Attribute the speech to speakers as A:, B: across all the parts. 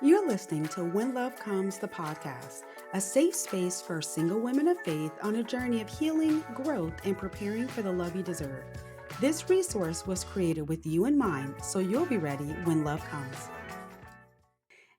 A: You're listening to When Love Comes, the podcast, a safe space for single women of faith on a journey of healing, growth, and preparing for the love you deserve. This resource was created with you in mind, so you'll be ready when love comes.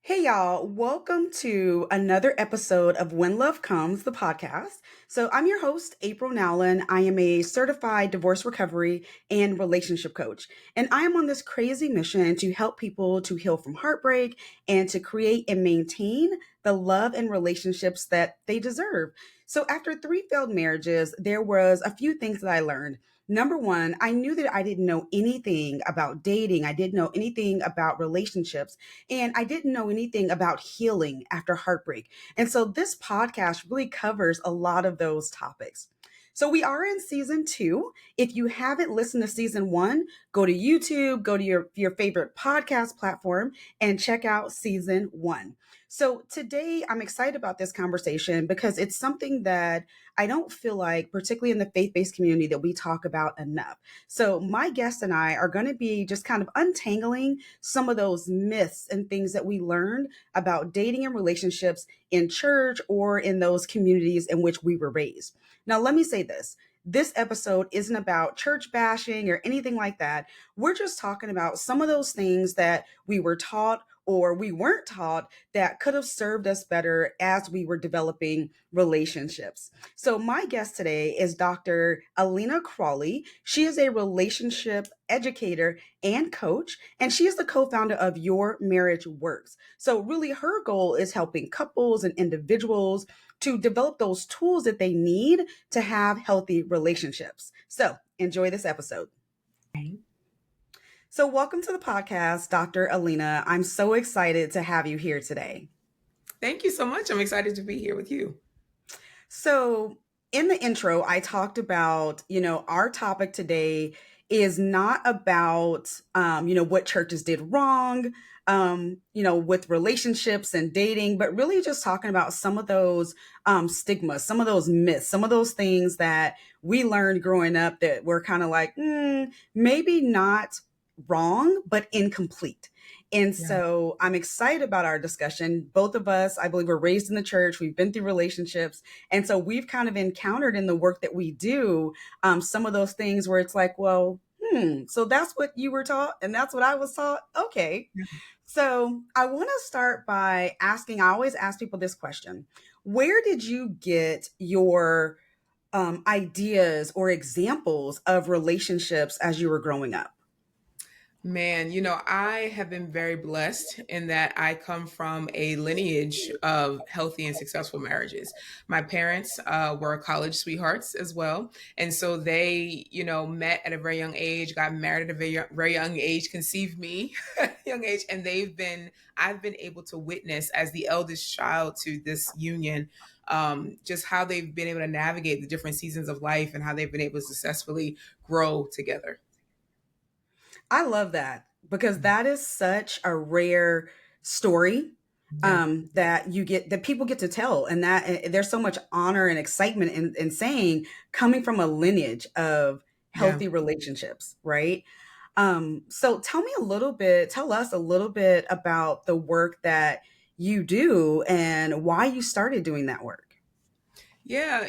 A: Hey, y'all, welcome to another episode of When Love Comes, the podcast. So, I'm your host, April Nowlin. I am a certified divorce recovery and relationship coach, and I am on this crazy mission to help people to heal from heartbreak and to create and maintain the love and relationships that they deserve. So, after 3 failed marriages, there was a few things that I learned. Number one, I knew that I didn't know anything about dating. I didn't know anything about relationships. And I didn't know anything about healing after heartbreak. And so this podcast really covers a lot of those topics. So we are in season 2. If you haven't listened to season 1, go to YouTube, go to your favorite podcast platform and check out season 1. So today I'm excited about this conversation because it's something that I don't feel like, particularly in the faith-based community, that we talk about enough. So my guest and I are going to be just kind of untangling some of those myths and things that we learned about dating and relationships in church or in those communities in which we were raised. Now, let me say this. This episode isn't about church bashing or anything like that. We're just talking about some of those things that we were taught or we weren't taught that could have served us better as we were developing relationships. So, my guest today is Dr. Alena Crawley. She is a relationship educator and coach, and she is the co-founder of Your Marriage Works. So really her goal is helping couples and individuals to develop those tools that they need to have healthy relationships. So enjoy this episode. So welcome to the podcast, Dr. Alena. I'm so excited to have you here today.
B: Thank you so much. I'm excited to be here with you.
A: So in the intro, I talked about, our topic today is not about, what churches did wrong, with relationships and dating, but really just talking about some of those stigmas, some of those myths, some of those things that we learned growing up that were kind of like, maybe not wrong, but incomplete. And
B: Yeah.
A: so I'm excited about our discussion. Both of us, I believe, were raised in the church. We've been through relationships. And so we've kind of encountered in the work that we do some of those things where it's like, well, so that's what you were taught and that's what I was taught. Okay. So I want to start by asking, I always ask people this question. Where did you get your ideas or examples of relationships as you were growing up?
B: Man, I have been very blessed in that I come from a lineage of healthy and successful marriages. My parents were college sweethearts as well. And so they, met at a very young age, got married at a very young age, conceived me at a young age. And I've been able to witness as the eldest child to this union, just how they've been able to navigate the different seasons of life and how they've been able to successfully grow together.
A: I love that because that is such a rare story
B: Yeah.
A: that people get to tell, and that there's so much honor and excitement in saying coming from a lineage of
B: Yeah.
A: healthy relationships, right? So tell us a little bit about the work that you do and why you started doing that work.
B: Yeah,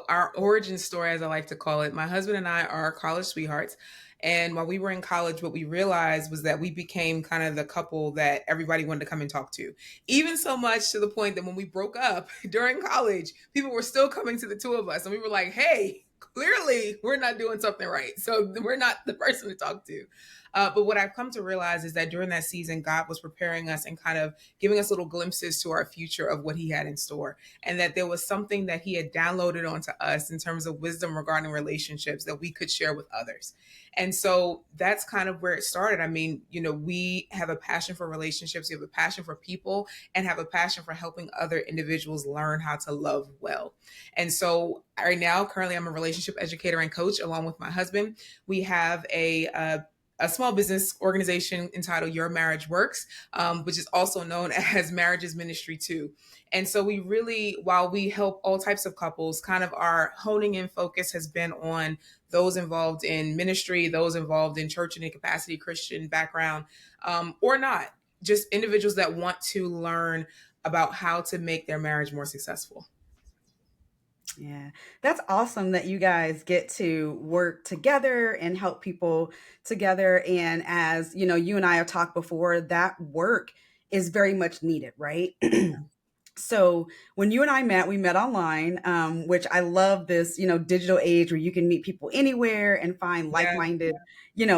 B: our origin story, as I like to call it, my husband and I are college sweethearts. And while we were in college, what we realized was that we became kind of the couple that everybody wanted to come and talk to. Even so much to the point that when we broke up during college, people were still coming to the two of us. And we were like, hey, clearly we're not doing something right. So we're not the person to talk to. But what I've come to realize is that during that season, God was preparing us and kind of giving us little glimpses to our future of what He had in store, and that there was something that He had downloaded onto us in terms of wisdom regarding relationships that we could share with others. And so that's kind of where it started. I mean, we have a passion for relationships, we have a passion for people, and have a passion for helping other individuals learn how to love well. And so right now, currently, I'm a relationship educator and coach along with my husband. We have a small business organization entitled Your Marriage Works, which is also known as Marriages Ministry too. And so we really, while we help all types of couples, kind of our honing in focus has been on those involved in ministry, those involved in church and in capacity Christian background, or not. just individuals that want to learn about how to make their marriage more successful.
A: Yeah, that's awesome that you guys get to work together and help people together. And as you know, you and I have talked before, that work is very much needed, right? So when you and I met, we met online, which I love this, digital age where you can meet people anywhere and find
B: Yeah.
A: like-minded,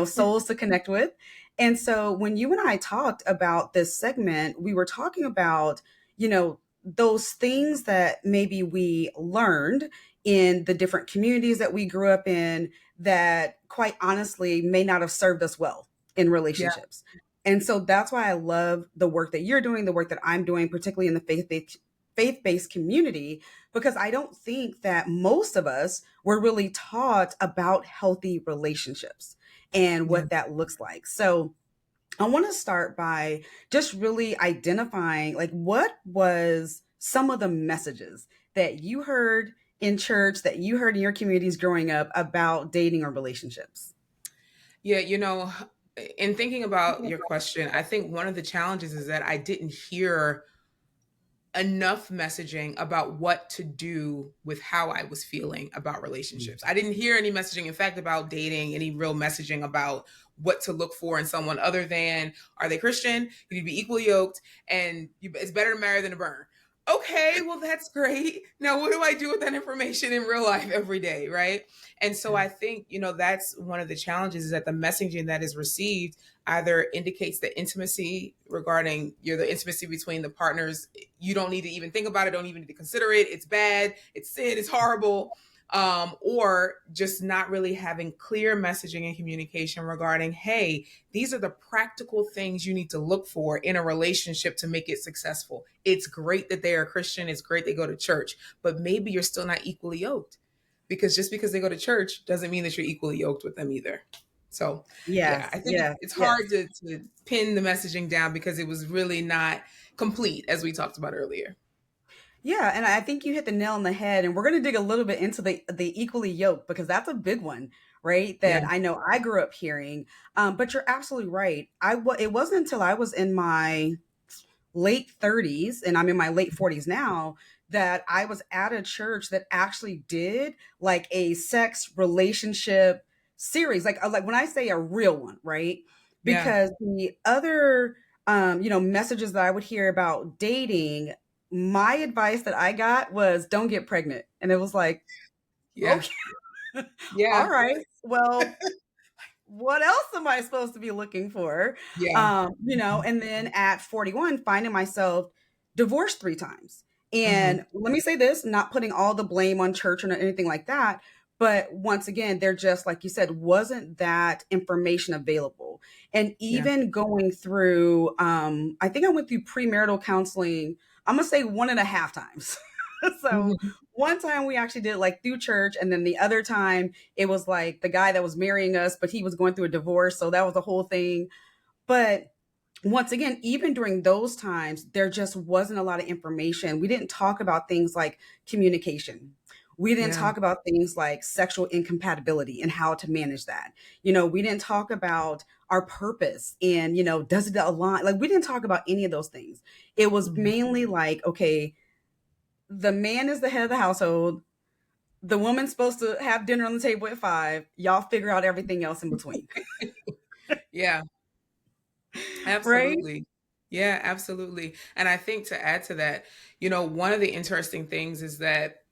A: souls to connect with. And so when you and I talked about this segment, we were talking about, those things that maybe we learned in the different communities that we grew up in that quite honestly may not have served us well in
B: Yeah.
A: relationships. And so that's why I love the work that you're doing, the work that I'm doing, particularly in the faith-based community, because I don't think that most of us were really taught about healthy relationships and
B: Yeah.
A: what that looks like. So I want to start by just really identifying like what was some of the messages that you heard in church, that you heard in your communities growing up about dating or relationships.
B: Yeah, in thinking about your question, I think one of the challenges is that I didn't hear enough messaging about what to do with how I was feeling about relationships. I didn't hear any messaging, in fact, about dating, any real messaging about what to look for in someone other than are they Christian? You need to be equally yoked, and it's better to marry than to burn. Okay, well, that's great. Now, what do I do with that information in real life every day? Right. And so I think, that's one of the challenges is that the messaging that is received either indicates the intimacy regarding the intimacy between the partners. You don't need to even think about it, don't even need to consider it. It's bad, it's sin, it's horrible. Or just not really having clear messaging and communication regarding, hey, these are the practical things you need to look for in a relationship to make it successful. It's great that they are Christian, it's great they go to church, but maybe you're still not equally yoked, because just because they go to church doesn't mean that you're equally yoked with them either. So, yeah,
A: Yes,
B: I think
A: yes,
B: it's
A: yes.
B: hard to pin the messaging down because it was really not complete, as we talked about earlier.
A: Yeah, and I think you hit the nail on the head. And we're going to dig a little bit into the equally yoked because that's a big one, right?
B: Yeah,
A: That I know I grew up hearing. But you're absolutely right. It wasn't until I was in my late 30s and I'm in my late 40s now that I was at a church that actually did like a sex relationship series, like when I say a real one, right?
B: yeah,
A: Because the other messages that I would hear about dating, my advice that I got was don't get pregnant. And it was like,
B: yeah,
A: okay, all
B: yeah,
A: right, well, what else am I supposed to be looking for?
B: yeah.
A: And then at 41, finding myself divorced 3 times.
B: Hmm.
A: And let me say this, not putting all the blame on church or anything like that. But once again, they're just, like you said, wasn't that information available. And
B: Yeah.
A: even going through, I think I went through premarital counseling, I'm going to say 1.5 times. So
B: Hmm.
A: one time we actually did it like through church. And then the other time it was like the guy that was marrying us, but he was going through a divorce. So that was a whole thing. But once again, even during those times, there just wasn't a lot of information. We didn't talk about things like communication. We didn't
B: Yeah.
A: talk about things like sexual incompatibility and how to manage that. We didn't talk about our purpose and, does it align? Like, we didn't talk about any of those things. It was
B: Hmm.
A: mainly like, okay, the man is the head of the household. The woman's supposed to have dinner on the table at 5. Y'all figure out everything else in between.
B: Yeah,
A: Right?
B: absolutely. Yeah, absolutely. And I think to add to that, one of the interesting things is that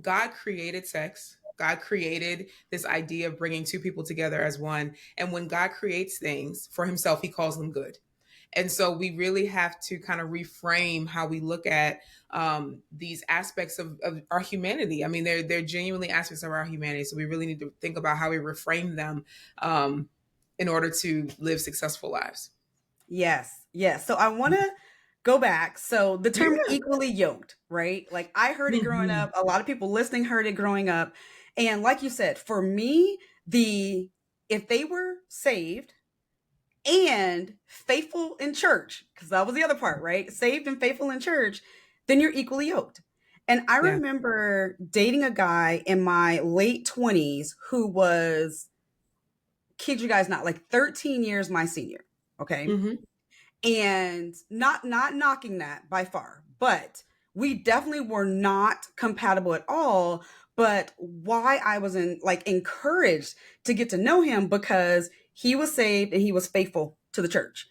B: God created sex. God created this idea of bringing two people together as one. And when God creates things for himself, he calls them good. And so we really have to kind of reframe how we look at these aspects of our humanity. I mean, they're genuinely aspects of our humanity. So we really need to think about how we reframe them in order to live successful lives.
A: Yes. Yes. So I want to go back. So the term
B: Yeah.
A: equally yoked, right? Like I heard it growing
B: Mhm.
A: up. A lot of people listening heard it growing up. And like you said, for me, if they were saved and faithful in church, because that was the other part, right? Saved and faithful in church, then you're equally yoked. And I
B: Yeah.
A: remember dating a guy in my late 20s who was, kid you guys not, like 13 years my senior. Okay.
B: Hmm.
A: And not knocking that by far, but we definitely were not compatible at all. But why I was encouraged to get to know him, because he was saved and he was faithful to the church.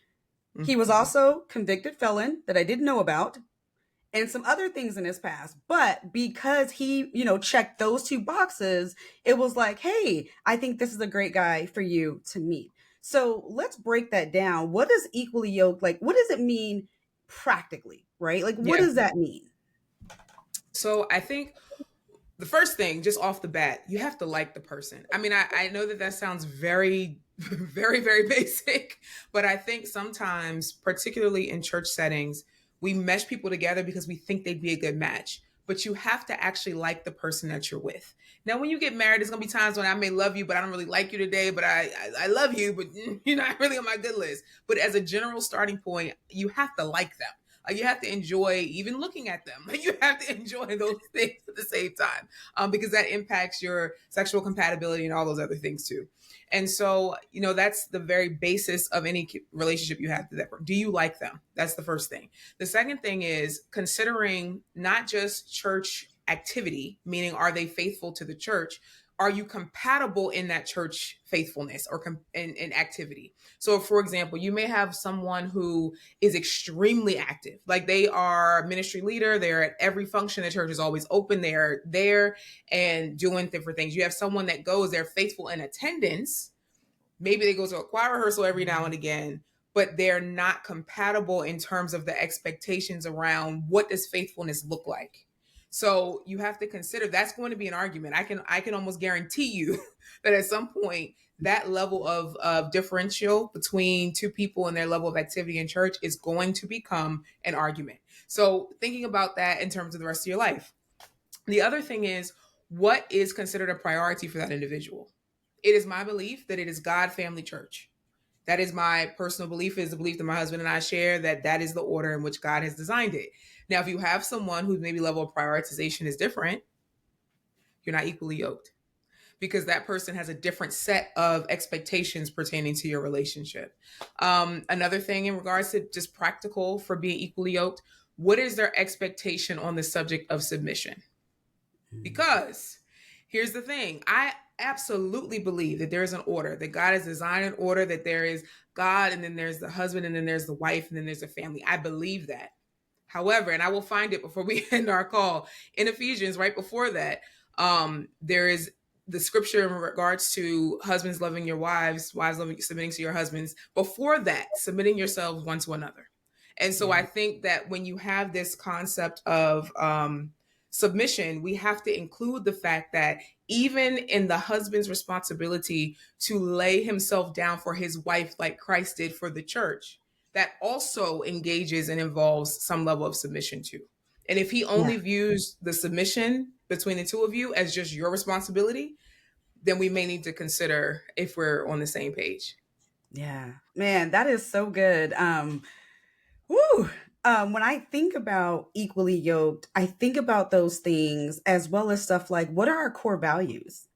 A: He was also convicted felon that I didn't know about, and some other things in his past. But because he, checked those two boxes, it was like, hey, I think this is a great guy for you to meet. So let's break that down. What is equally yoked? Like, what does it mean practically, right? Like, what
B: Yeah.
A: does that mean?
B: So I think the first thing, just off the bat, you have to like the person. I mean, I know that that sounds very, very, very basic, but I think sometimes, particularly in church settings, we mesh people together because we think they'd be a good match. But you have to actually like the person that you're with. Now, when you get married, there's gonna be times when I may love you, but I don't really like you today. But I love you, but you're not really on my good list. But as a general starting point, you have to like them. You have to enjoy even looking at them. You have to enjoy those things at the same time, because that impacts your sexual compatibility and all those other things too. And so, that's the very basis of any relationship you have to that. Do you like them? That's the first thing. The second thing is considering not just church activity, meaning are they faithful to the church? Are you compatible in that church faithfulness or in activity? So, for example, you may have someone who is extremely active, like they are ministry leader, they're at every function, the church is always open, they're there and doing different things. You have someone that goes, they're faithful in attendance, maybe they go to a choir rehearsal every now and again, but they're not compatible in terms of the expectations around what does faithfulness look like. So you have to consider that's going to be an argument. I can almost guarantee you that at some point that level of differential between two people and their level of activity in church is going to become an argument. So thinking about that in terms of the rest of your life. The other thing is, what is considered a priority for that individual? It is my belief that it is God, family, church. That is my personal belief, is the belief that my husband and I share, that that is the order in which God has designed it. Now, if you have someone whose maybe level of prioritization is different, you're not equally yoked, because that person has a different set of expectations pertaining to your relationship. Another thing in regards to just practical for being equally yoked, what is their expectation on the subject of submission? Because here's the thing, I absolutely believe that there is an order, that God has designed an order, that there is God, and then there's the husband, and then there's the wife, and then there's a family. I believe that. However, and I will find it before we end our call, in Ephesians, right before that, there is the scripture in regards to husbands loving your wives, wives loving, submitting to your husbands. Before that, submitting yourselves one to another. And so I think that when you have this concept of submission, we have to include the fact that even in the husband's responsibility to lay himself down for his wife, like Christ did for the church, that also engages and involves some level of submission too. And if he only views the submission between the two of you as just your responsibility, then we may need to consider if we're on the same page.
A: Yeah, man, that is so good. Woo. When I think about equally yoked, I think about those things as well as stuff like, what are our core values?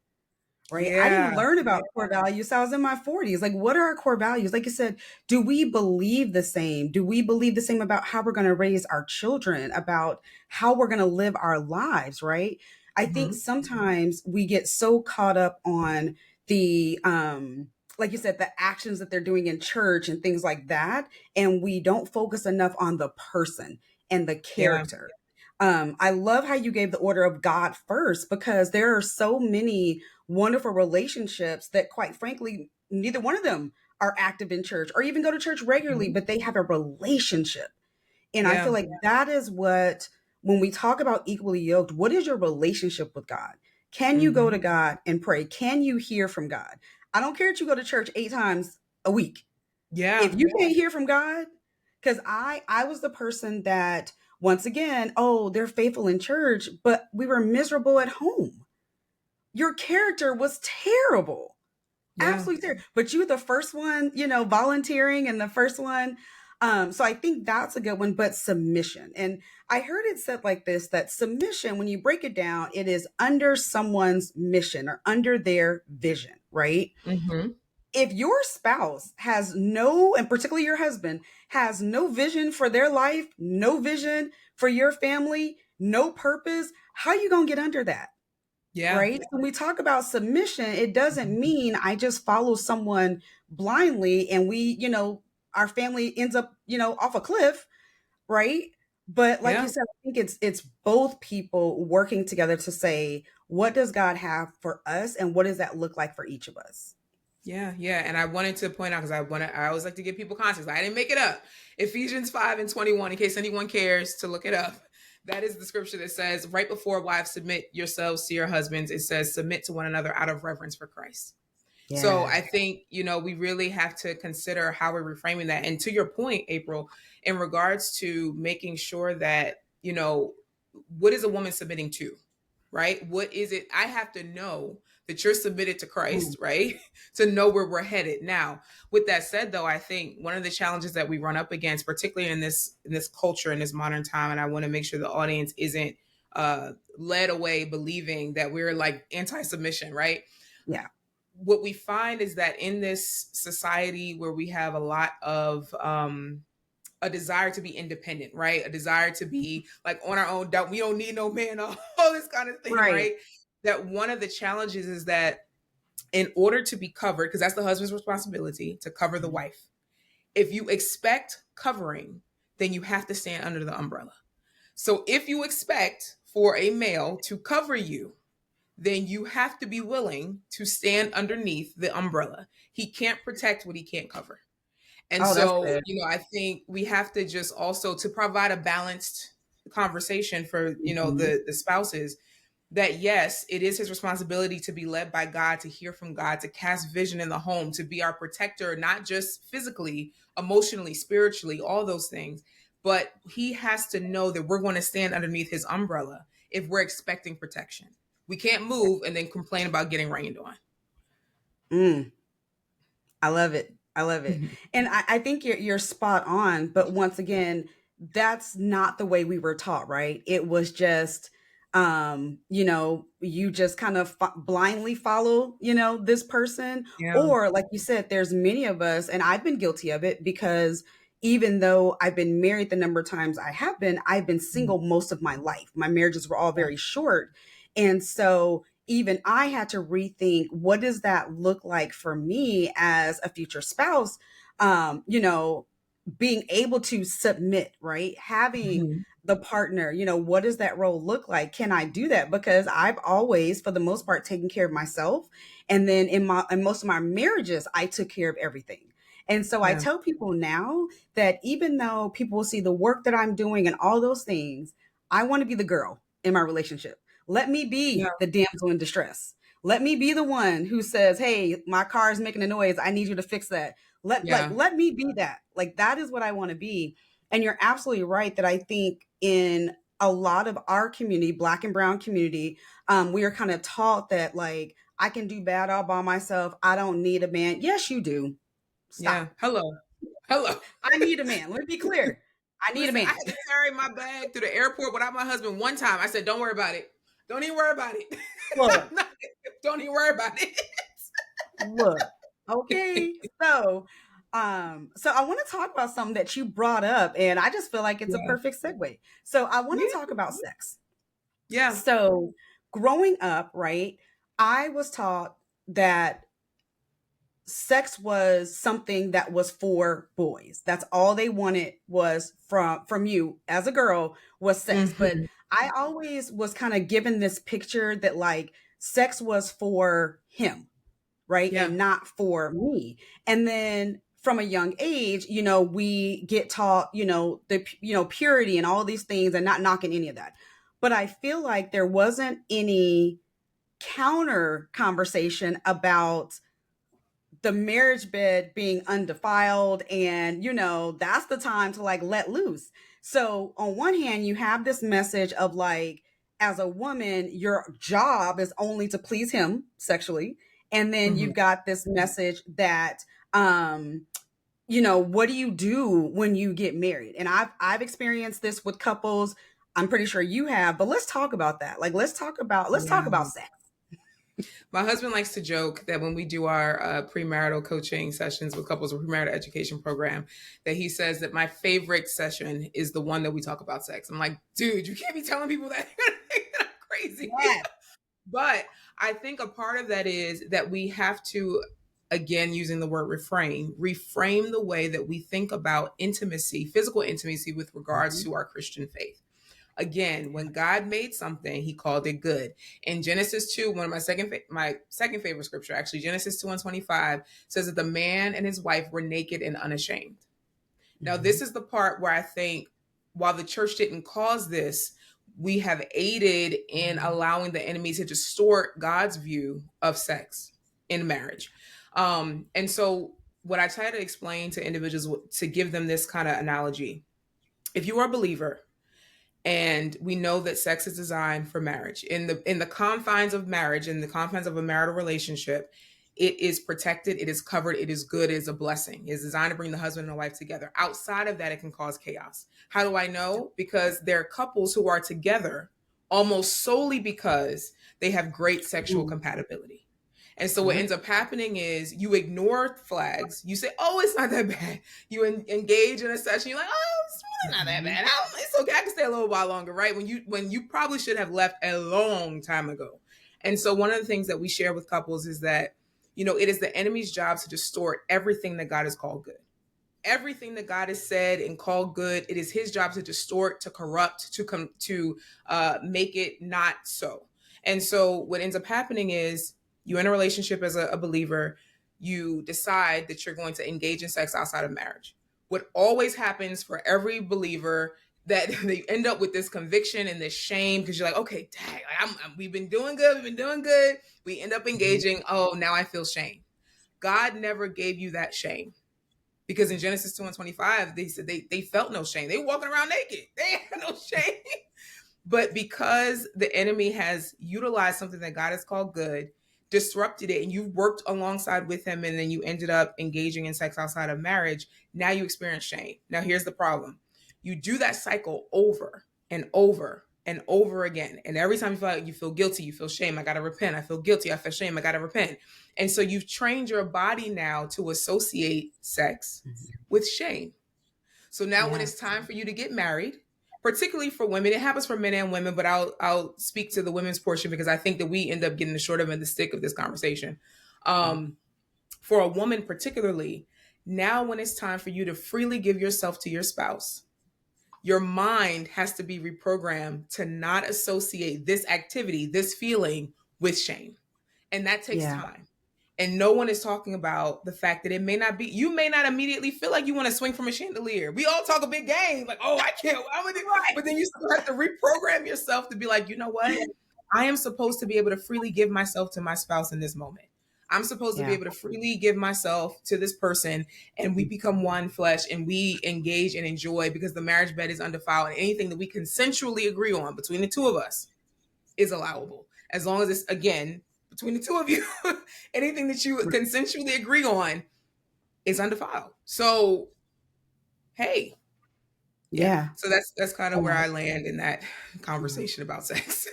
A: Right? I didn't
B: Yeah.
A: learn about core values. So I was in my 40s. Like, what are our core values? Like you said, do we believe the same? Do we believe the same about how we're going to raise our children, about how we're going to live our lives? Right? I think
B: Mm-hmm.
A: sometimes we get so caught up on the, like you said, the actions that they're doing in church and things like that. And we don't focus enough on the person and the
B: Yeah.
A: character. I love how you gave the order of God first, because there are so many wonderful relationships that, quite frankly, neither one of them are active in church or even go to church regularly,
B: Mm-hmm.
A: but they have a relationship. And I feel
B: Yeah.
A: like that is what, when we talk about equally yoked, what is your relationship with God? Can you go
B: Mm-hmm.
A: to God and pray? Can you hear from God? I don't care if you go to church 8 times a week. If
B: Yeah.
A: you can't hear from God, because I was the person that, once again, oh, they're faithful in church, but we were miserable at home. Your character was terrible.
B: Yeah.
A: Absolutely terrible. But you were the first one, volunteering, and the first one. So I think that's a good one, but submission. And I heard it said like this, that submission, when you break it down, it is under someone's mission or under their vision, right?
B: Mm-hmm.
A: if your spouse has no, and particularly your husband, has no vision for their life, no vision for your family, no purpose, how you going to get under that?
B: Yeah.
A: Right? When we talk about submission, it doesn't mean I just follow someone blindly and our family ends up, off a cliff, right? But like
B: Yeah.
A: you said, I think it's both people working together to say, what does God have for us and what does that look like for each of us?
B: Yeah, yeah. And I wanted to point out, because I always like to give people context. I didn't make it up. Ephesians 5:21, in case anyone cares to look it up. That is the scripture that says, right before wives submit yourselves to your husbands, it says, submit to one another out of reverence for Christ. So
A: Yeah.
B: I think, we really have to consider how we're reframing that. And to your point, April, in regards to making sure that, what is a woman submitting to? Right? What is it? I have to know that you're submitted to
A: Mm,
B: Christ, right? To know where we're headed. Now, with that said, though, I think one of the challenges that we run up against, particularly in this culture, in this modern time, and I want to make sure the audience isn't led away believing that we're like anti-submission, right?
A: yeah.
B: What we find is that in this society where we have a lot of a desire to be independent, right? A desire to be like on our own. We don't need no man, all this kind of thing,
A: Right.
B: right? That one of the challenges is that in order to be covered, because that's the husband's responsibility to cover the wife. If you expect covering, then you have to stand under the umbrella. So if you expect for a male to cover you, then you have to be willing to stand underneath the umbrella. He can't protect what he can't cover. And
A: Oh, that's
B: so,
A: good.
B: I think we have to just also to provide a balanced conversation for,
A: Mhm.
B: the spouses, that yes, it is his responsibility to be led by God, to hear from God, to cast vision in the home, to be our protector, not just physically, emotionally, spiritually, all those things. But he has to know that we're going to stand underneath his umbrella if we're expecting protection. We can't move and then complain about getting rained on.
A: Mm. I love it. I love it. And I think you're spot on. But once again, that's not the way we were taught, right? It was just, you just kind of blindly follow, this person.
B: Yeah.
A: Or like you said, there's many of us, and I've been guilty of it because even though I've been married the number of times I have been, I've been single most of my life. My marriages were all
B: Yeah.
A: very short. And so even I had to rethink, what does that look like for me as a future spouse? Being able to submit, right? Having
B: Mhm.
A: the partner, what does that role look like? Can I do that? Because I've always, for the most part, taken care of myself. And then in most of my marriages, I took care of everything. And so I
B: Yeah.
A: tell people now that even though people will see the work that I'm doing and all those things, I want to be the girl in my relationship. Let me
B: Yeah.
A: be the damsel in distress. Let me be the one who says, "Hey, my car is making a noise. I need you to fix that."
B: Yeah.
A: Let me be that. Like that is what I want to be. And you're absolutely right that I think in a lot of our community, Black and Brown community, we are kind of taught that like I can do bad all by myself. I don't need a man. Yes, you do.
B: Yeah.
A: Stop.
B: Hello. Hello.
A: I need a man. Let me be clear. I need a
B: Listen, I
A: man.
B: had to carry my bag through the airport without my husband one time. I said, "Don't worry about it. Don't even worry about it.
A: Look,
B: Don't even worry about it."
A: look. Okay. So I want to talk about something that you brought up, and I just feel like it's a
B: Yeah.
A: perfect segue. So I want
B: Yeah.
A: to talk about sex.
B: Yeah.
A: So growing up, right, I was taught that sex was something that was for boys. That's all they wanted was from you as a girl was sex. But
B: Mhm.
A: I always was kind of given this picture that like sex was for him, right?
B: Yeah.
A: And not for me. And then from a young age, we get taught, purity and all these things and not knocking any of that. But I feel like there wasn't any counter conversation about the marriage bed being undefiled and that's the time to like let loose. So on one hand you have this message of like as a woman your job is only to please him sexually, and then
B: Mhm.
A: you've got this message that what do you do when you get married? And I've experienced this with couples. I'm pretty sure you have, but let's talk about that. Like let's talk about
B: Yeah.
A: sex.
B: My husband likes to joke that when we do our premarital coaching sessions with couples or premarital education program, that he says that my favorite session is the one that we talk about sex. I'm like, dude, you can't be telling people that. I'm crazy.
A: Yes.
B: But I think a part of that is that we have to, again, using the word reframe the way that we think about intimacy, physical intimacy with regards
A: Mhm.
B: to our Christian faith. Again, when God made something, he called it good. In Genesis 2, one of my second favorite scripture, actually, Genesis 2 and 25, says that the man and his wife were naked and unashamed. Now,
A: Mhm.
B: this is the part where I think while the church didn't cause this, we have aided in allowing the enemy to distort God's view of sex in marriage. And so, what I try to explain to individuals to give them this kind of analogy, if you are a believer, and we know that sex is designed for marriage in the confines of marriage, in the confines of a marital relationship, it is protected, it is covered, it is good, it is a blessing, it is designed to bring the husband and wife together. Outside of that, it can cause chaos. How do I know? Because there are couples who are together almost solely because they have great sexual
A: Mm.
B: compatibility. And so what
A: Yep.
B: ends up happening is you ignore flags. You say, "Oh, it's not that bad." You engage in a session. You're like, "Oh, it's really not that
A: Mhm.
B: bad. It's okay. I can stay a little while longer." Right? When you probably should have left a long time ago. And so one of the things that we share with couples is that it is the enemy's job to distort everything that God has called good. Everything that God has said and called good, it is his job to distort, to corrupt, to make it not so. And so what ends up happening is you're in a relationship as a believer, you decide that you're going to engage in sex outside of marriage. What always happens for every believer, that they end up with this conviction and this shame because you're like, okay, dang, we've been doing good, we've been doing good. We end up
A: Mhm.
B: engaging. Oh, now I feel shame. God never gave you that shame. Because in Genesis 2 and 25, they said they felt no shame. They were walking around naked. They had no shame. But because the enemy has utilized something that God has called good, disrupted it, and you worked alongside with him, and then you ended up engaging in sex outside of marriage, now you experience shame. Now, here's the problem: you do that cycle over and over and over again. And every time you feel like you feel guilty, you feel shame. I got to repent. I feel guilty. I feel shame. I got to repent. And so you've trained your body now to associate sex
A: Mhm.
B: with shame. So now when
A: Yeah.
B: it's time for you to get married, particularly for women, it happens for men and women, but I'll speak to the women's portion because I think that we end up getting the short end of the stick of this conversation. Um, for a woman particularly, now when it's time for you to freely give yourself to your spouse, your mind has to be reprogrammed to not associate this activity, this feeling, with shame. And that takes
A: Yeah.
B: time. And no one is talking about the fact that you may not immediately feel like you want to swing from a chandelier. We all talk a big game, like, oh, I can't, I'm gonna do, but then you still have to reprogram yourself to be like, you know what? I am supposed to be able to freely give myself to my spouse in this moment. I'm supposed to be
A: Yeah.
B: able to freely give myself to this person, and we become one flesh and we engage and enjoy because the marriage bed is undefiled, and anything that we consensually agree on between the two of us is allowable. As long as it's, again, between the two of you, anything that you consensually agree on is undefiled. So, hey, yeah.
A: Yeah.
B: So that's kind of where
A: Yeah.
B: I land in that
A: Yeah.
B: conversation about sex.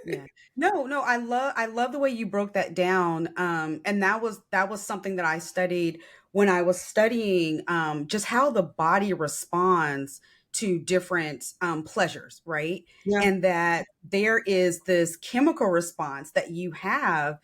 A: Yeah. No, no, I love the way you broke that down. And that was something that I studied when I was studying just how the body responds to different pleasures, right?
B: Yeah.
A: And that there is this chemical response that you have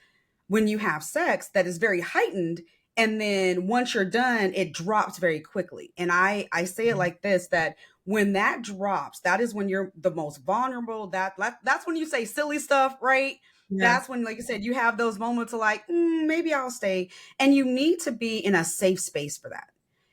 A: when you have sex that is very heightened, and then once you're done it drops very quickly. And I say it like this, that when that drops, that is when you're the most vulnerable. That's when you say silly stuff, right?
B: Yeah.
A: That's when, like you said, you have those moments of like, maybe I'll stay. And you need to be in a safe space for that.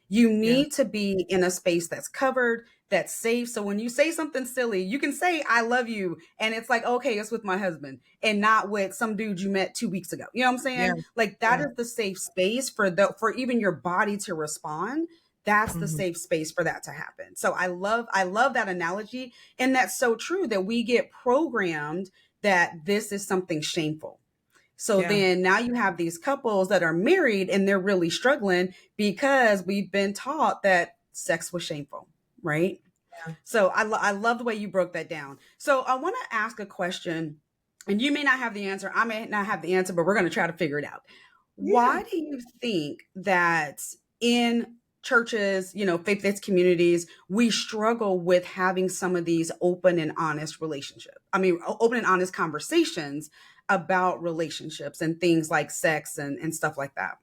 A: You
B: Yeah.
A: need to be in a space that's covered, that's safe. So when you say something silly, you can say I love you, and it's like, okay, it's with my husband and not with some dude you met 2 weeks ago. You know what I'm
B: Yeah.
A: saying? Like that
B: Yeah.
A: is the safe space for even your body to respond. That's the
B: Mhm.
A: safe space for that to happen. So I love that analogy. And that's so true, that we get programmed that this is something shameful. So
B: Yeah.
A: then now you have these couples that are married and they're really struggling because we've been taught that sex was shameful, right?
B: Yeah.
A: So I love the way you broke that down. So I want to ask a question. and you may not have the answer, I may not have the answer, but we're going to try to figure it out.
B: Yeah.
A: Why do you think that in churches, faith-based communities, we struggle with having some of these open and honest relationships? I mean, open and honest conversations about relationships and things like sex and stuff like that.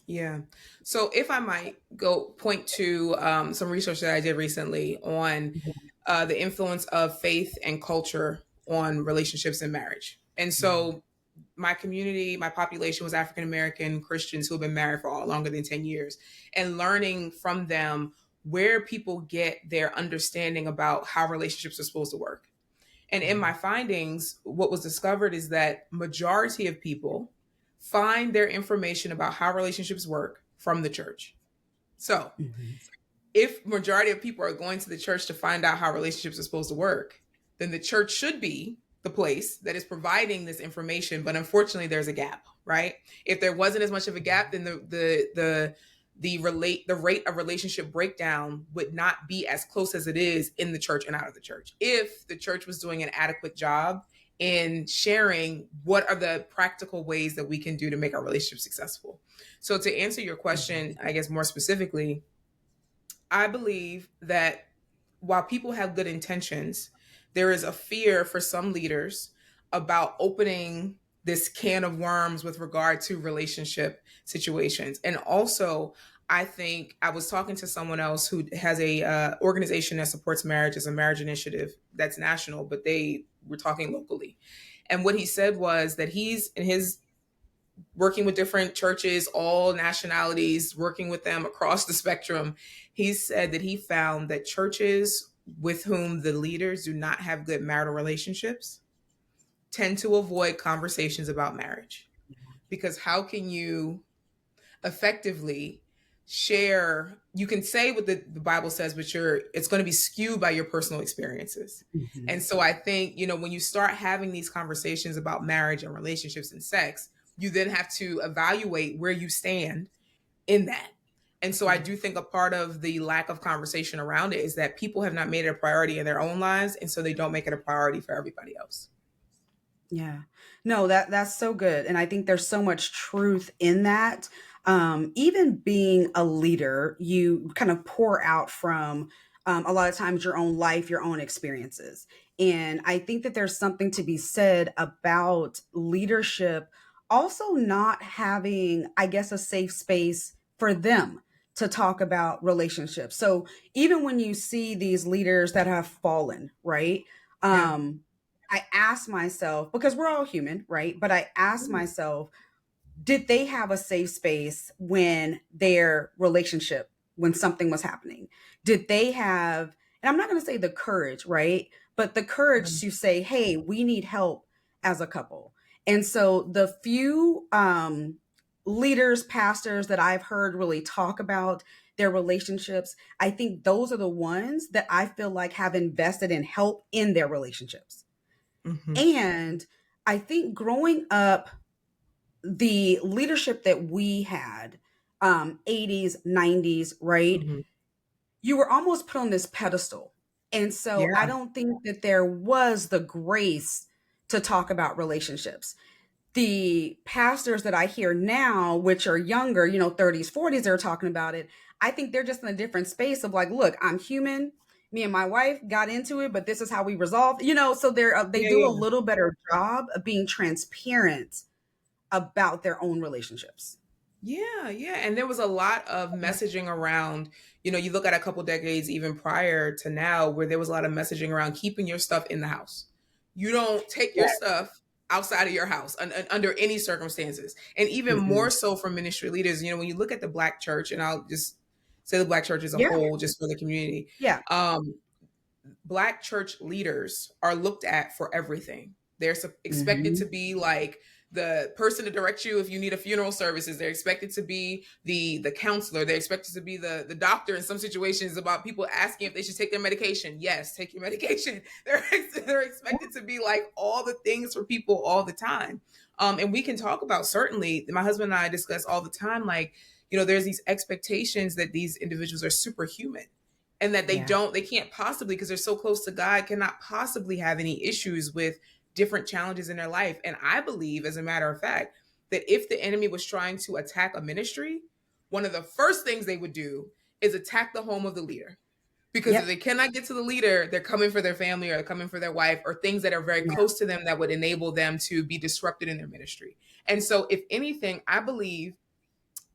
B: Yeah. So if I might go point to some research that I did recently on the influence of faith and culture on relationships and marriage. And so my community, my population was African American Christians who have been married for all longer than 10 years, and learning from them where people get their understanding about how relationships are supposed to work. And in my findings, what was discovered is that majority of people find their information about how relationships work from the church. So
A: Mhm.
B: if majority of people are going to the church to find out how relationships are supposed to work, then the church should be the place that is providing this information. But unfortunately, there's a gap, right? If there wasn't as much of a gap, then the rate of relationship breakdown would not be as close as it is in the church and out of the church. If the church was doing an adequate job in sharing what are the practical ways that we can do to make our relationship successful. So to answer your question, I guess more specifically, I believe that while people have good intentions, there is a fear for some leaders about opening this can of worms with regard to relationship situations. And also, I think I was talking to someone else who has a organization that supports marriage as a marriage initiative that's national, but they were talking locally. And what he said was that he's in his working with different churches, all nationalities, working with them across the spectrum. He said that he found that churches with whom the leaders do not have good marital relationships tend to avoid conversations about marriage. Because how can you effectively share? You can say what the Bible says, but it's going to be skewed by your personal experiences.
A: Mhm.
B: And so I think, when you start having these conversations about marriage and relationships and sex, you then have to evaluate where you stand in that. And so I
A: Yeah.
B: do think a part of the lack of conversation around it is that people have not made it a priority in their own lives, and so they don't make it a priority for everybody else.
A: Yeah. No, that's so good. And I think there's so much truth in that. Even being a leader, you kind of pour out from a lot of times your own life, your own experiences. And I think that there's something to be said about leadership also not having, I guess, a safe space for them to talk about relationships. So even when you see these leaders that have fallen, right?
B: Yeah.
A: I ask myself, because we're all human, right? But I ask myself, did they have a safe space when their relationship, when something was happening? Did they have, and I'm not going to say the courage, right? But the courage to say, hey, we need help as a couple. And so the few leaders, pastors that I've heard really talk about their relationships, I think those are the ones that I feel like have invested in help in their relationships.
B: Mm-hmm.
A: And I think growing up, the leadership that we had, 80s, 90s, right?
B: Mm-hmm.
A: You were almost put on this pedestal. And so I
B: Yeah.
A: don't think that there was the grace to talk about relationships. The pastors that I hear now, which are younger, 30s, 40s, they're talking about it. I think they're just in a different space of like, look, I'm human. Me and my wife got into it, but this is how we resolved. So they
B: Yeah.
A: do a
B: Yeah.
A: little better job of being transparent about their own relationships.
B: Yeah, yeah. And there was a lot of messaging around, you look at a couple decades even prior to now where there was a lot of messaging around keeping your stuff in the house. You don't take your stuff outside of your house under any circumstances. And even
A: Mm-mm.
B: more so for ministry leaders, when you look at the Black church, and I'll just say the Black church as a
A: Yeah,
B: whole, just for the community,
A: yeah.
B: um, Black church leaders are looked at for everything. They're expected to
A: Mhm.
B: be like the person to direct you if you need a funeral services. They're expected to be the counselor. They're expected to be the doctor in some situations about people asking if they should take their medication. Yes, take your medication. They're expected to be like all the things for people all the time. And we can talk about, certainly, my husband and I discuss all the time, like, there's these expectations that these individuals are superhuman, and that
A: Yeah.
B: they can't possibly, because they're so close to God, cannot possibly have any issues with different challenges in their life. And I believe, as a matter of fact, that if the enemy was trying to attack a ministry, one of the first things they would do is attack the home of the leader. Because if
A: Yep.
B: they cannot get to the leader, they're coming for their family or they're coming for their wife or things that are very
A: Yeah.
B: close to them that would enable them to be disrupted in their ministry. And so, if anything, I believe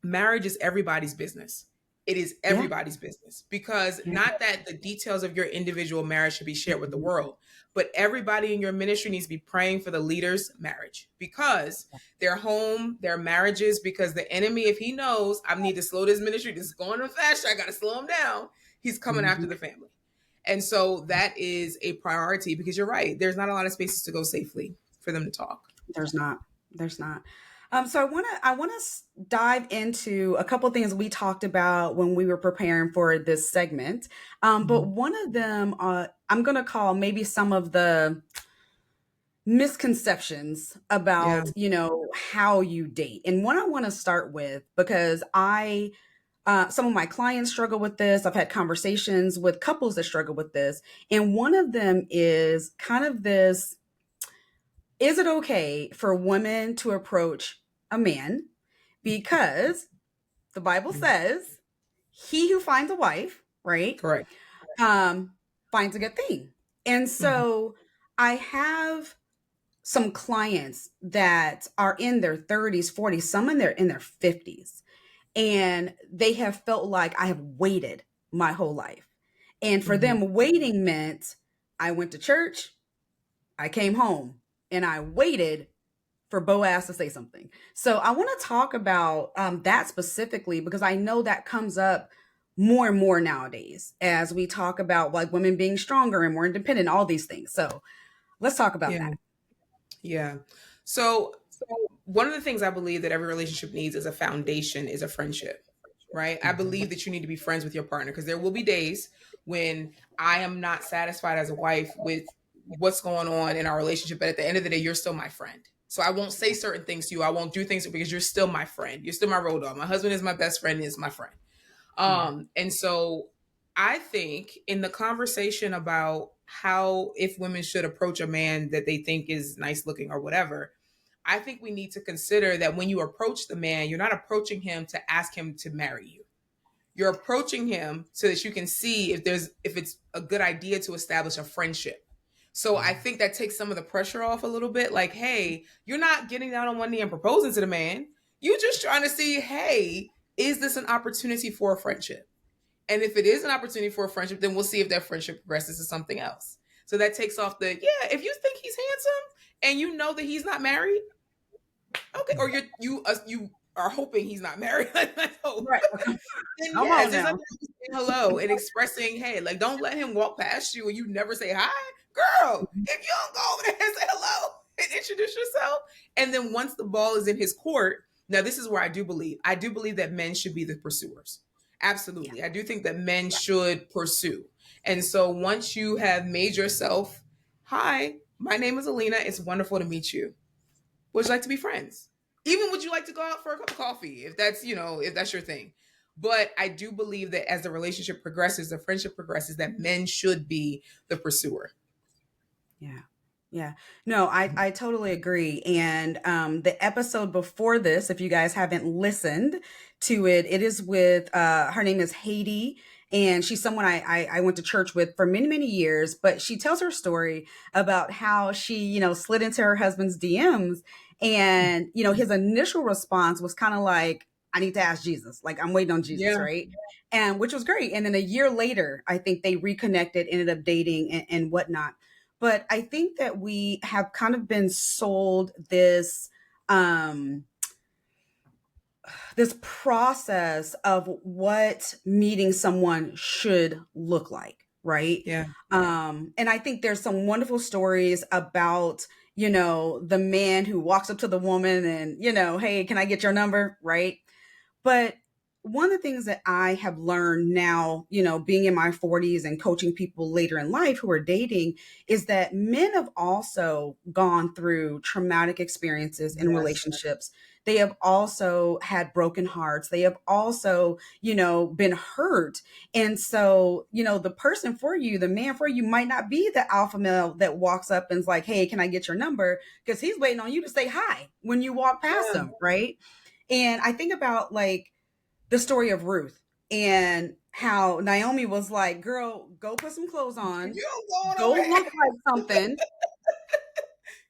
B: marriage is everybody's business. It is
A: Yeah.
B: everybody's business, because
A: Yeah.
B: not that the details of your individual marriage should be shared with the world, but everybody in your ministry needs to be praying for the leader's marriage, because their home, their marriages, because the enemy, if he knows I need to slow this ministry, this is going on fast, I got to slow him down, he's coming after
A: Mhm.
B: the family. And so that is a priority, because you're right. There's not a lot of spaces to go safely for them to talk.
A: There's not. There's not. So I want to dive into a couple of things we talked about when we were preparing for this segment. But
B: Mhm.
A: one of them, I'm going to call maybe some of the misconceptions
B: Yeah.
A: about, how you date. And one I want to start with, because some of my clients struggle with this. I've had conversations with couples that struggle with this. And one of them is kind of this: is it okay for women to approach a man? Because the Bible
B: Mhm.
A: says, he who finds a wife, right,
B: Correct.
A: um, finds a good thing. And
B: Mhm.
A: so I have some clients that are in their 30s, 40s, some in their 50s, and they have felt like I have waited my whole life. And for
B: Mhm.
A: them, waiting meant I went to church, I came home, and I waited for Boaz to say something. So I want to talk about that specifically, because I know that comes up more and more nowadays as we talk about like women being stronger and more independent, all these things. So let's talk about
B: Yeah.
A: that.
B: Yeah. So one of the things I believe that every relationship needs as a foundation is a friendship, right? I
A: Mhm.
B: believe that you need to be friends with your partner, because there will be days when I am not satisfied as a wife with what's going on in our relationship. But at the end of the day, you're still my friend. So I won't say certain things to you. I won't do things because you're still my friend. You're still my road dog. My husband is my best friend, is my friend.
A: Yeah.
B: And so I think in the conversation about how, if women should approach a man that they think is nice looking or whatever, I think we need to consider that when you approach the man, you're not approaching him to ask him to marry you. You're approaching him so that you can see if it's a good idea to establish a friendship. So I think that takes some of the pressure off a little bit. Like, hey, you're not getting down on one knee and proposing to the man. You're just trying to see, hey, is this an opportunity for a friendship? And if it is an opportunity for a friendship, then we'll see if that friendship progresses to something else. So that takes off the, yeah, if you think he's handsome and you know that he's not married, okay, or you are hoping he's not married. Let's hope.
A: Right.
B: Then
A: Come
B: yes,
A: on
B: there's
A: now.
B: nothing wrong with saying hello and expressing, hey, like don't let him walk past you and you never say hi. Girl, if you don't go over there and say hello and introduce yourself. And then once the ball is in his court, now this is where I do believe. I do believe that men should be the pursuers.
A: Yeah.
B: Absolutely. I do think that men should pursue. And so once you have made yourself, hi, my name is Alena. It's wonderful to meet you. Would you like to be friends? Even would you like to go out for a cup of coffee if that's, if that's your thing? But I do believe that as the relationship progresses, the friendship progresses, that men should be the pursuer.
A: Yeah. Yeah. No, I totally agree. And the episode before this, if you guys haven't listened to it, it is with her name is Haiti. And she's someone I went to church with for many, many years. But she tells her story about how she, slid into her husband's DMs. And, his initial response was kind of like, I need to ask Jesus. Like, I'm waiting on Jesus,
B: Yeah.
A: right? And which was great. And then a year later, I think they reconnected, ended up dating and whatnot. But I think that we have kind of been sold um this process of what meeting someone should look like, right?
B: Yeah.
A: And I think there's some wonderful stories about, the man who walks up to the woman and, hey, can I get your number, right? But one of the things that I have learned now, being in my 40s and coaching people later in life who are dating, is that men have also gone through traumatic experiences in
B: Yes.
A: relationships. They have also had broken hearts. They have also, been hurt. And so, the person for you, the man for you might not be the alpha male that walks up and is like, hey, can I get your number? Because he's waiting on you to say hi when you walk past
B: Yeah.
A: him, right? And I think about like the story of Ruth and how Naomi was like, girl, go put some clothes on,
B: You going
A: go
B: over
A: look
B: here.
A: like something,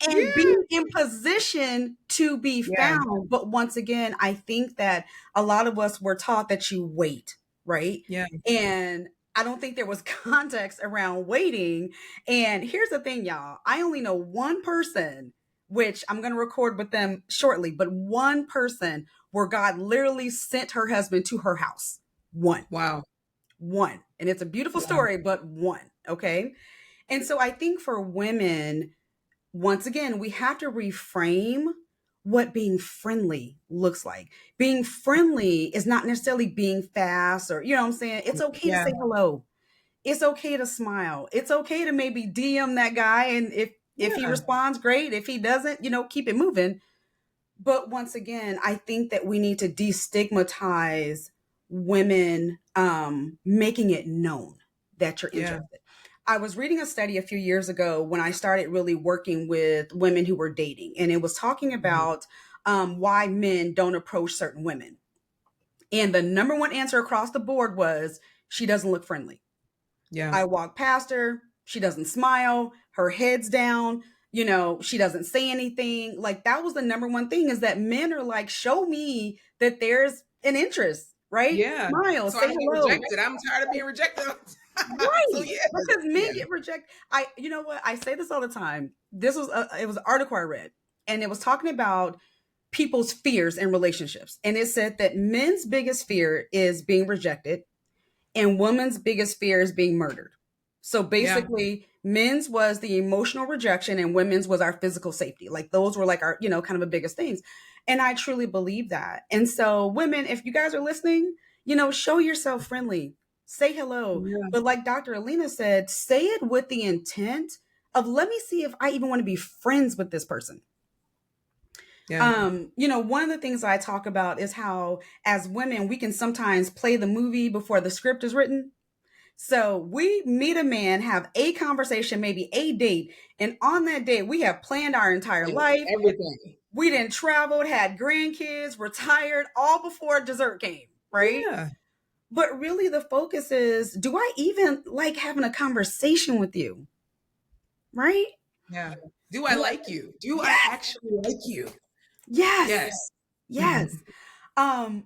A: and be
B: Yeah.
A: in position to be
B: Yeah.
A: found. But once again, I think that a lot of us were taught that you wait, right?
B: Yeah.
A: And I don't think there was context around waiting. And here's the thing, y'all. I only know one person, which I'm going to record with them shortly, but one person where God literally sent her husband to her house. One,
B: Wow.
A: one. And it's a beautiful
B: Wow.
A: story, but one. Okay. And so I think for women, once again, we have to reframe what being friendly looks like. Being friendly is not necessarily being fast or, you know what I'm saying? It's okay to
B: Yeah.
A: say hello. It's okay to smile. It's okay to maybe DM that guy. And if he
B: Yeah.
A: responds, great. If he doesn't, keep it moving. But once again, I think that we need to destigmatize women making it known that you're
B: Yeah.
A: interested. I was reading a study a few years ago when I started really working with women who were dating, and it was talking
B: Mhm.
A: about why men don't approach certain women. And the number one answer across the board was she doesn't look friendly.
B: Yeah.
A: I walk past her, she doesn't smile, her head's down, she doesn't say anything. Like that was the number one thing is that men are like, show me that there's an interest, right?
B: Yeah.
A: Smile,
B: So I
A: say
B: don't get
A: hello.
B: rejected. I'm tired of being rejected. So
A: Right.
B: yeah.
A: Because men
B: Yeah.
A: get rejected. You know what? I say this all the time. It was an article I read, and it was talking about people's fears in relationships. And it said that men's biggest fear is being rejected and women's biggest fear is being murdered. So
B: Yeah.
A: basically, men's was the emotional rejection and women's was our physical safety. Like those were like our, kind of the biggest things. And I truly believe that. And so, women, if you guys are listening, show yourself friendly, say hello.
B: Yeah.
A: But like Dr. Alena said, say it with the intent of let me see if I even want to be friends with this person.
B: Yeah.
A: One of the things I talk about is how as women, we can sometimes play the movie before the script is written. So we meet a man, have a conversation, maybe a date, and on that date, we have planned our entire
B: And
A: life.
B: everything.
A: We didn't traveled, had grandkids, retired, all before dessert came, right?
B: Yeah.
A: But really, the focus is, do I even like having a conversation with you, right?
B: Yeah. Do I
A: Do I?
B: like you? Do I
A: Yes,
B: actually like you?
A: yes,
B: Yes.
A: yes.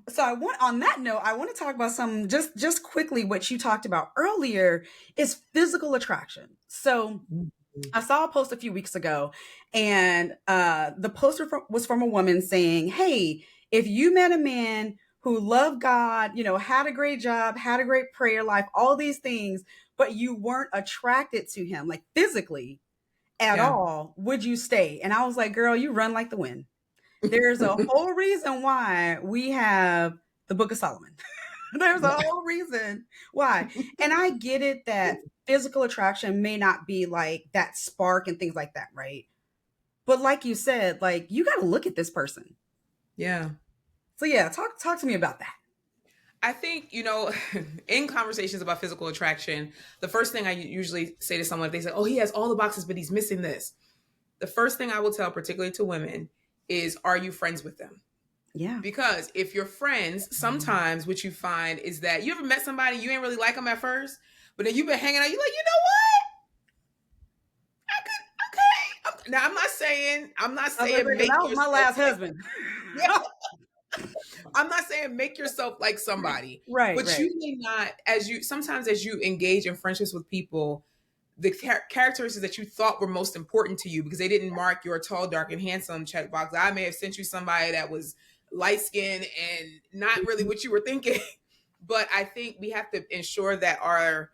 A: So I want on that note, I want to talk about some just quickly what you talked about earlier is physical attraction. So
B: Mhm.
A: I saw a post a few weeks ago, and the poster was from a woman saying, hey, if you met a man who loved God, had a great job, had a great prayer life, all these things, but you weren't attracted to him, like physically at
B: Yeah.
A: all, would you stay? And I was like, girl, you run like the wind. There's a whole reason why we have the Book of Solomon. There's a whole reason why. And I get it that physical attraction may not be like that spark and things like that, right? But like you said, like you got to look at this person.
B: Yeah.
A: So yeah, talk to me about that.
B: I think, in conversations about physical attraction, the first thing I usually say to someone, if they say, oh, he has all the boxes, but he's missing this. The first thing I will tell, particularly to women, is are you friends with them?
A: Yeah.
B: Because if you're friends, sometimes what you find is that you ever met somebody, you ain't really like them at first, but then you've been hanging out, you're like, you know what? I could, okay. Now I'm not
A: I was gonna
B: saying
A: say, 'cause
B: make
A: that was my
B: yourself
A: last
B: like,
A: husband.
B: yeah, I'm not saying make yourself like somebody,
A: Right,
B: but
A: right.
B: you may not, sometimes as you engage in friendships with people, the characteristics that you thought were most important to you because they didn't mark your tall, dark, and handsome checkbox. I may have sent you somebody that was light skinned and not really what you were thinking. But I think we have to ensure that our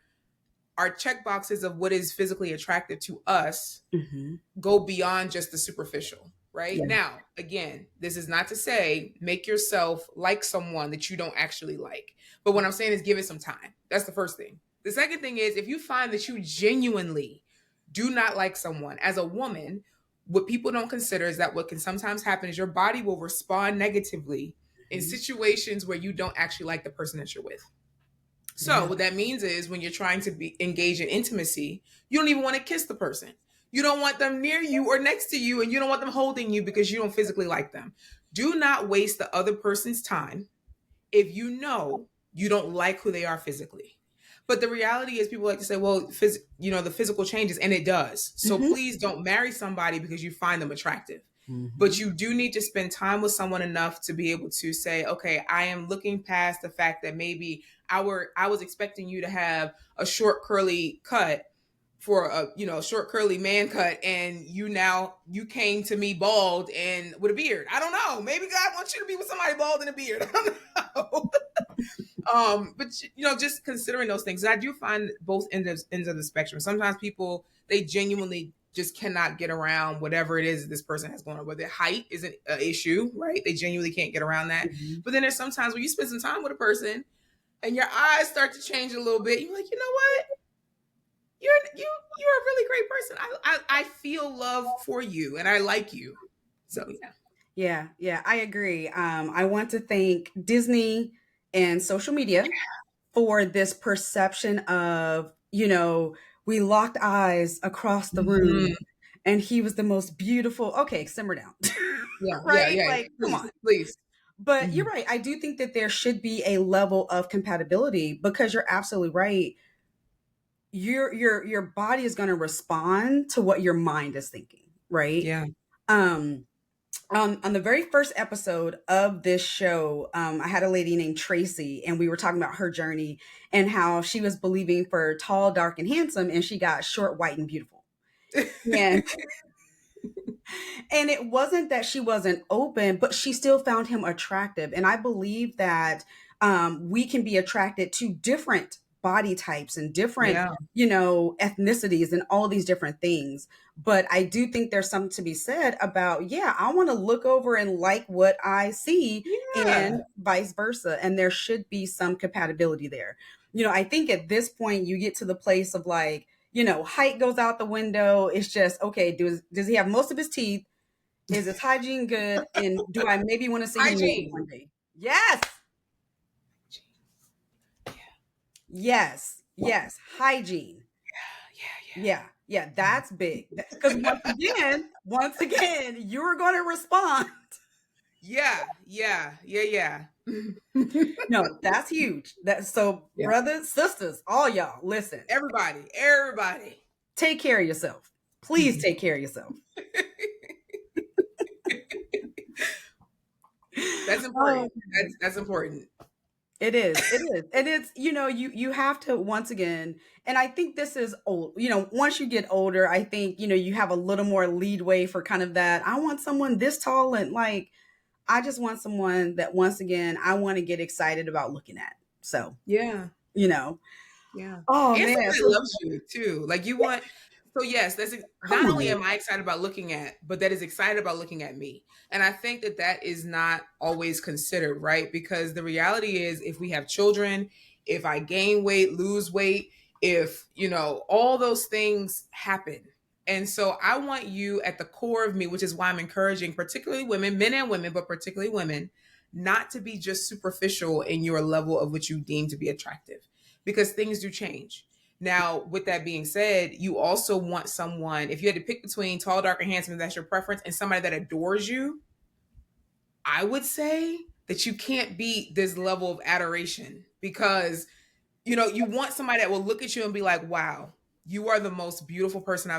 B: check boxes of what is physically attractive to us
A: Hmm.
B: go beyond just the superficial. right?
A: Yeah.
B: Now, again, this is not to say make yourself like someone that you don't actually like. But what I'm saying is give it some time. That's the first thing. The second thing is if you find that you genuinely do not like someone as a woman, what people don't consider is that what can sometimes happen is your body will respond negatively in
A: Mhm.
B: situations where you don't actually like the person that you're with. So
A: Yeah.
B: what that means is when you're trying to be engage in intimacy, you don't even want to kiss the person. You don't want them near you or next to you, and you don't want them holding you because you don't physically like them. Do not waste the other person's time if you know you don't like who they are physically. But the reality is, people like to say, "Well, the physical changes," and it does. So
A: Hmm.
B: please don't marry somebody because you find them attractive. But
A: Hmm.
B: you do need to spend time with someone enough to be able to say, "Okay, I am looking past the fact that maybe I was expecting you to have a short curly cut for a short curly man cut, and you came to me bald and with a beard. I don't know. Maybe God wants you to be with somebody bald and a beard. I don't know." But just considering those things, I do find both ends of the spectrum. Sometimes people, they genuinely just cannot get around whatever it is that this person has going on. Whether height is an issue, right? They genuinely can't get around that.
A: Hmm.
B: But then there's sometimes when you spend some time with a person and your eyes start to change a little bit, you're like, you know what? You're a really great person. I feel love for you and I like you. So yeah.
A: Yeah, yeah, I agree. I want to thank Disney and social media for this perception of, we locked eyes across the room
B: Mhm.
A: and he was the most beautiful. Okay, simmer down.
B: Yeah, yeah,
A: Right?
B: yeah.
A: Like, come
B: Please,
A: on.
B: please.
A: But you're
B: Mhm.
A: right. I do think that there should be a level of compatibility because you're absolutely right. Your body is going to respond to what your mind is thinking, right?
B: Yeah.
A: Um on the very first episode of this show, I had a lady named Tracy, and we were talking about her journey and how she was believing for tall, dark, and handsome, and she got short, white, and beautiful. And and it wasn't that she wasn't open, but she still found him attractive. And I believe that we can be attracted to different body types and different,
B: Yeah.
A: ethnicities and all these different things. But I do think there's something to be said about, yeah, I want to look over and like what I see
B: Yeah.
A: and vice versa. And there should be some compatibility there. I think at this point you get to the place of like, height goes out the window. It's just, okay, does he have most of his teeth? Is his hygiene good? And do I maybe want to see him naked
B: Hygiene.
A: one day? Yes. Yes. Yes. Hygiene.
B: Yeah,
A: Yeah. Yeah. That's big. Because once again, you're going to respond.
B: yeah. Yeah. Yeah. Yeah. Yeah.
A: No, that's huge. So,
B: Yeah.
A: brothers, sisters, all y'all, listen,
B: Everybody. Everybody.
A: take care of yourself. Please take care of yourself.
B: That's
A: Oh,
B: important. That's important.
A: it is. It is. And it's, you have to once again, and I think this is old, once you get older, I think, you have a little more leadway for kind of that. I want someone this tall and like I just want someone that once again I want to get excited about looking at. So,
B: Yeah.
A: you know.
B: Yeah.
A: Oh
B: And
A: man.
B: somebody
A: So
B: loves you too. Like you want, so yes,
A: come
B: not only
A: on.
B: am I excited about looking at, but that is excited about looking at me. And I think that that is not always considered, right? Because the reality is if we have children, if I gain weight, lose weight, if, all those things happen. And so I want you at the core of me, which is why I'm encouraging particularly women, men and women, but particularly women, not to be just superficial in your level of what you deem to be attractive because things do change. Now, with that being said, you also want someone, if you had to pick between tall, dark, and handsome, if that's your preference, and somebody that adores you, I would say that you can't beat this level of adoration because, you want somebody that will look at you and be like, wow, you are the most beautiful person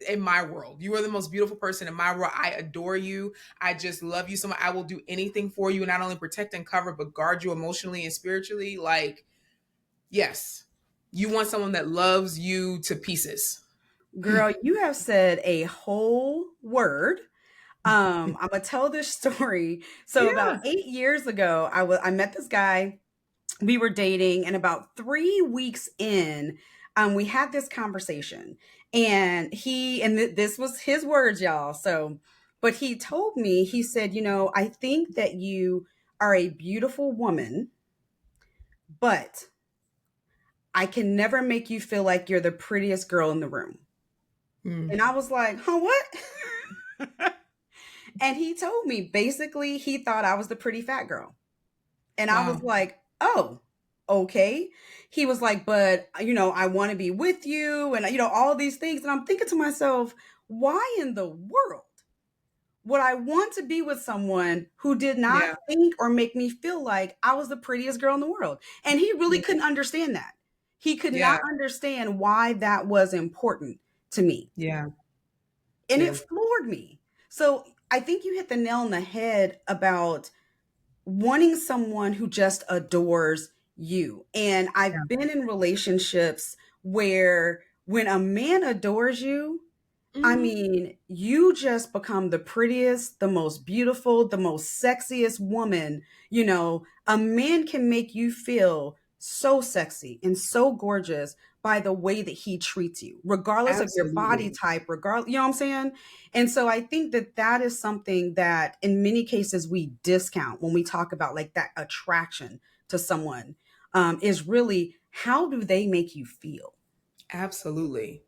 B: in my world. You are the most beautiful person in my world. I adore you. I just love you so much. I will do anything for you and not only protect and cover, but guard you emotionally and spiritually. Like, yes, you want someone that loves you to pieces.
A: Girl, you have said a whole word. I'm gonna tell this story. So about
B: Yeah.
A: 8 years ago, I met this guy. We were dating, and about 3 weeks in, we had this conversation, and this was his words, y'all. So But he told me, he said, I think that you are a beautiful woman, but I can never make you feel like you're the prettiest girl in the room.
B: Mm.
A: And I was like, huh, what? And he told me basically he thought I was the pretty fat girl. And I was
B: Wow.
A: like, oh, okay. He was like, but, I want to be with you and, all these things. And I'm thinking to myself, why in the world would I want to be with someone who did not
B: Yeah.
A: think or make me feel like I was the prettiest girl in the world? And he really
B: Yeah.
A: couldn't understand that. He could
B: Yeah.
A: not understand why that was important to me.
B: Yeah.
A: And it
B: Yeah.
A: floored me. So I think you hit the nail on the head about wanting someone who just adores you. And
B: Yeah.
A: I've been in relationships where when a man adores you, I
B: Mhm.
A: mean, you just become the prettiest, the most beautiful, the most sexiest woman. A man can make you feel so sexy and so gorgeous by the way that he treats you, regardless of your body
B: Absolutely.
A: type, regardless, you know what I'm saying? And so I think that that is something that in many cases we discount when we talk about like that attraction to someone, is really how do they make you feel?
B: Absolutely.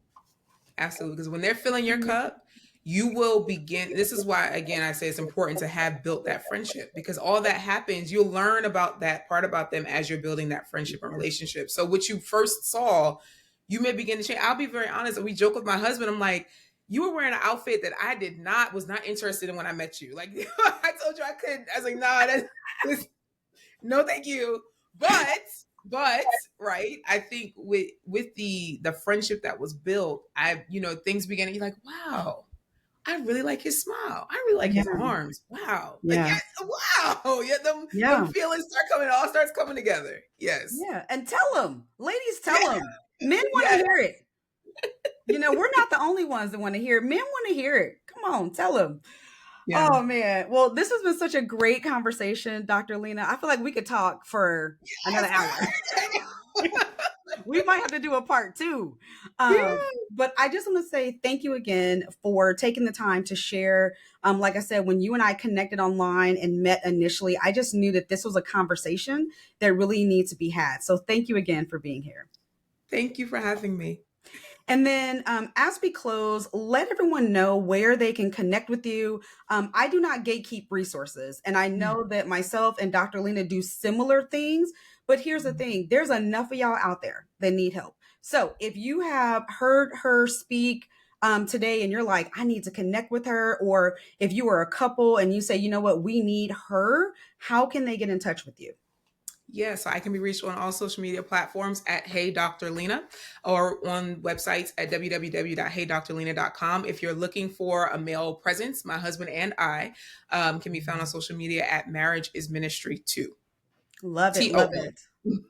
B: Absolutely. Because when they're filling your cup, you will begin. This is why, again, I say it's important to have built that friendship because all that happens, you'll learn about that part about them as you're building that friendship and relationship. So, what you first saw, you may begin to change. I'll be very honest. And we joke with my husband. I'm like, you were wearing an outfit that was not interested in when I met you. Like, I told you I couldn't. I was like, no, that's, no, thank you. But right, I think with the friendship that was built, things began to be like, wow, I really like his smile. I really like his
A: Yeah,
B: arms. Wow. Like
A: yeah,
B: yes, wow. Yeah, them
A: yeah.
B: feelings start coming, it all starts coming together. Yes.
A: Yeah, and tell them, ladies, tell
B: Yeah.
A: them. Men want to
B: Yes.
A: hear it. We're not the only ones that want to hear it. Men want to hear it. Come on, tell them.
B: Yeah.
A: Oh man. Well, this has been such a great conversation, Dr. Lena. I feel like we could talk for another
B: Yes,
A: hour.
B: girl.
A: We might have to do a part two.
B: Yeah.
A: But I just want to say thank you again for taking the time to share. Like I said, when you and I connected online and met initially, I just knew that this was a conversation that really needs to be had. So thank you again for being here.
B: Thank you for having me.
A: And then as we close, let everyone know where they can connect with you. I do not gatekeep resources. And I know that myself and Dr. Lena do similar things. But here's the thing, there's enough of y'all out there that need help. So if you have heard her speak today and you're like, I need to connect with her, or if you are a couple and you say, you know what, we need her, how can they get in touch with you?
B: Yeah, so I can be reached on all social media platforms at Hey Dr. Lena or on websites at www.heydrlena.com. If you're looking for a male presence, my husband and I can be found on social media at Marriage is Ministry 2.
A: Love it. Love
B: TOO.
A: it.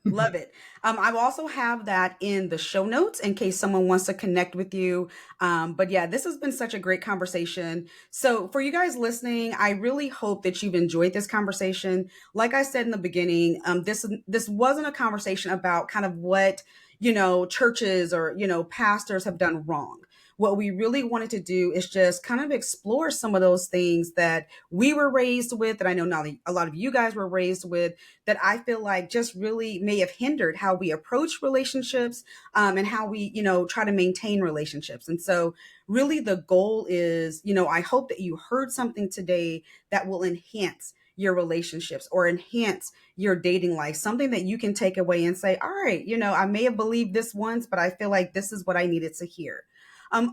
A: Love it. I will also have that in the show notes in case someone wants to connect with you. But yeah, this has been such a great conversation. So for you guys listening, I really hope that you've enjoyed this conversation. Like I said in the beginning, this wasn't a conversation about kind of what churches or pastors have done wrong. What we really wanted to do is just kind of explore some of those things that we were raised with, that I know not a lot of you guys were raised with, that I feel like just really may have hindered how we approach relationships, and how we, try to maintain relationships. And so really the goal is, I hope that you heard something today that will enhance your relationships or enhance your dating life, something that you can take away and say, all right, I may have believed this once, but I feel like this is what I needed to hear.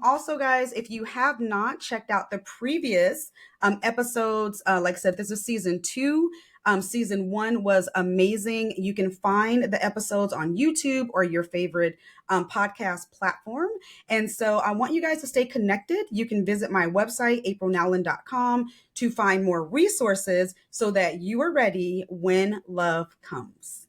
A: Also, guys, if you have not checked out the previous episodes, like I said, this is season 2. Season 1 was amazing. You can find the episodes on YouTube or your favorite podcast platform. And so I want you guys to stay connected. You can visit my website, aprilnowlin.com, to find more resources so that you are ready when love comes.